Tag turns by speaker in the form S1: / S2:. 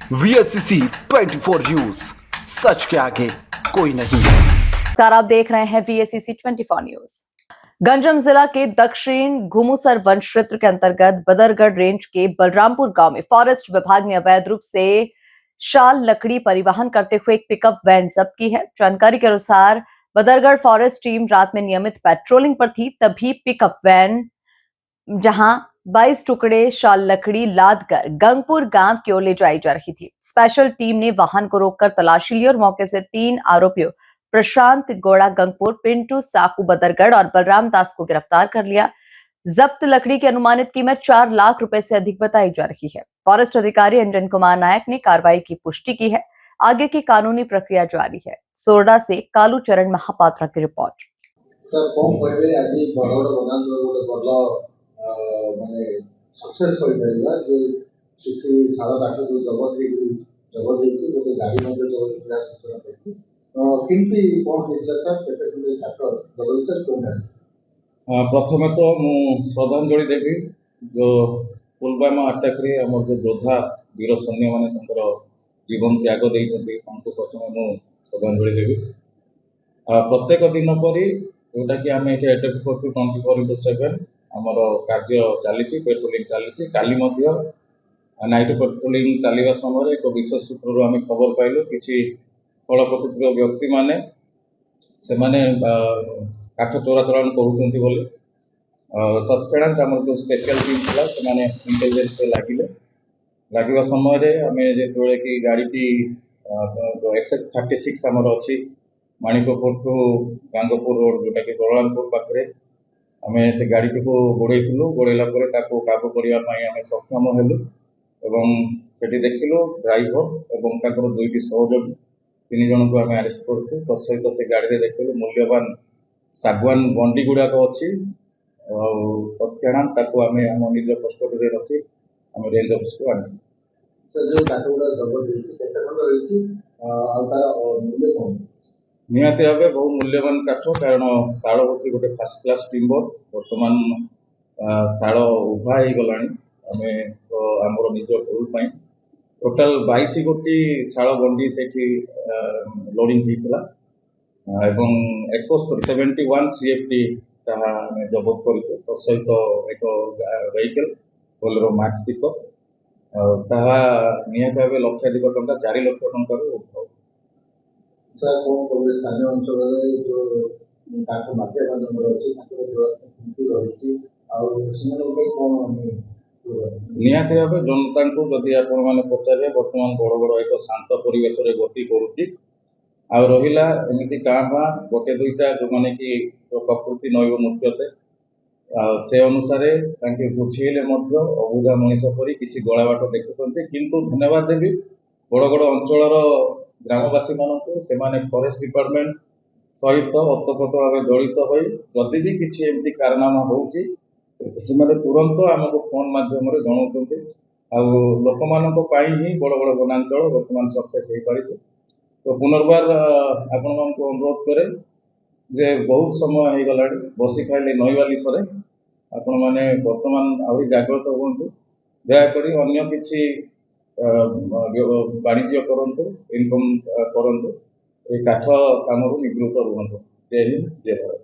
S1: VSCC 24 news, सच के आगे कोई नहीं।
S2: नमस्कार, आप देख रहे हैं VSCC 24 न्यूज। गंजम जिला के दक्षिण घुमुसर वन क्षेत्र के अंतर्गत बदरगढ़ रेंज के बलरामपुर गांव में फॉरेस्ट विभाग ने अवैध रूप से शाल लकड़ी परिवहन करते हुए एक पिकअप वैन जब्त की है। जानकारी के अनुसार बदरगढ़ फॉरेस्ट टीम रात में नियमित पेट्रोलिंग पर थी, तभी पिकअप वैन जहां 22 टुकड़े शाल लकड़ी लाद कर गंगपुर गांव की ओर ले जाई जा रही थी। स्पेशल टीम ने वाहन को रोककर तलाशी ली और मौके से 3 आरोपियों प्रशांत गोड़ा गंगपुर, पिंटू साहू बदरगढ़ और बलराम दास को गिरफ्तार कर लिया। जब्त लकड़ी की अनुमानित कीमत 4 लाख रुपए से अधिक बताई जा रही है। फॉरेस्ट अधिकारी अंजन कुमार नायक ने कार्रवाई की पुष्टि की है। आगे की कानूनी प्रक्रिया जारी है। सोरडा से कालू चरण महापात्रा की रिपोर्ट।
S3: सर कौन कहबे आज बड़ बदान गोटे बड़ माने सक्सेस होई परिबा जे किसी सारा काठ जो जबत ହେଇଛି ଗୋଟେ ଗାଡ଼ି ମଧ୍ୟ ଜବତ ହେଇଥିଲା ସୂଚନା ପାଇଛି। କେମିତି କଣ ହେଇଥିଲା ସାର୍ କେତେ ଖଣ୍ଡେ କାଠ ଜବତ ହେଇଛି କୋଉଟା?
S4: प्रथमे तो मु श्रद्धांजलि देवी जो पुलवामा आटाक रे हमर जो योद्धा वीर सैन्य माने तंकर जीवन त्याग देइछथि हमको प्रथमे मु श्रद्धांजलि देवी। प्रत्येक दिन परी जोटा कि आम ये अटैक करछु 24/7 हमर कार्य चली पेट्रोलिंग चली। काली नाइट पेट्रोलिंग चलवा समय एक विशेष सूत्र आम खबर पाइलु किसी फल प्रकृतिर व्यक्ति माने से माने काठ चोराचलन करुँच बोली तत्क्षणात आम जो स्पेशल टीम था से इंटेलिजेंस लगे समय आम जो कि गाड़ी जो SS-36 आमर अच्छी माणिकपुर टू गांगपुर रोड जोटा कि बलरामपुर पाखे आम से गाड़ी को गोड़ेलु गोड़ेला काबू करने सक्षम हेलु एवं सेठी देखिलु ड्राइवर एवं ताकर दुईटी सहयोगी 3 जन को आम अरेस्ट करूँ। तत्सहित से गाड़ी में देखिलु मूल्यवान सागवान बंडी गुड़ाक अच्छी तत्क्षणात आम निज कस्टडी रखी आम रेंज ऑफिस को आनी।
S3: सर जो काठ गुड़ा जबत ହେଇଛି କେତେ ଖଣ୍ଡ ହେଇଛି ଆଉ ତାର ମୂଲ୍ୟ କଣ?
S4: निहाती भाव बहु मूल्यवान काठ कारण शाल हूँ गोटे फास्ट क्लास टिम्बर बर्तमान शाल उभा हो गला आम तो आमर निज भूल टोटाल 22 गोटी शाल बंडी से लोडिंग होता एवं 71 CFT ताहा जबत कर तत्सहित एक वेहिकल बोलेरो मैक्स पिकअप ताहा निहाती भाव लक्षाधिक टंका 4 लाख टंका उठाऊ।
S3: सर कौन कहबे स्थानीय अंचल रे जो काठ माफिया बांधव अछि ताकर जो रही आउ सेमाने कौन हमें
S4: निहाती भाव जनता को जदि आपण मैंने पचारे बर्तमान बड़ एक शांत परिवेश गति करुच्ची आ रहा एमती गाँ गाँ गोटे दुईटा जो मैंने कि प्रकृति नैव मुख्यते से अनुसार बुझेले अबुझा मनीष पर किसी गला बाट देखुंत किंतु धन्यवाद देवी बड़ बड़ अंचल ग्रामवासी मानक से फॉरेस्ट डिपार्टमेंट सहित ओतप्रोत भाव जड़ित हो जदि भी किसी एमती कारनामा होउची से तुरंत आमको फोन मध्यम जनाऊँ लोक मान ही बड़ बड़ वनांचल बर्तमान सक्सेस हो पारी। तो पुनर्बार आपण मान अनुरोध करे जे बहुत समय हो गला बसी खाइले नईवाली सरे आपण मैंने बर्तमान आहरी जागृत हूँ दयाकोरी अन्य किसी वाणिज्य करंतु इनकम करंतु काठ काम निवृत्त रुहतु। जय हिंद जय भारत।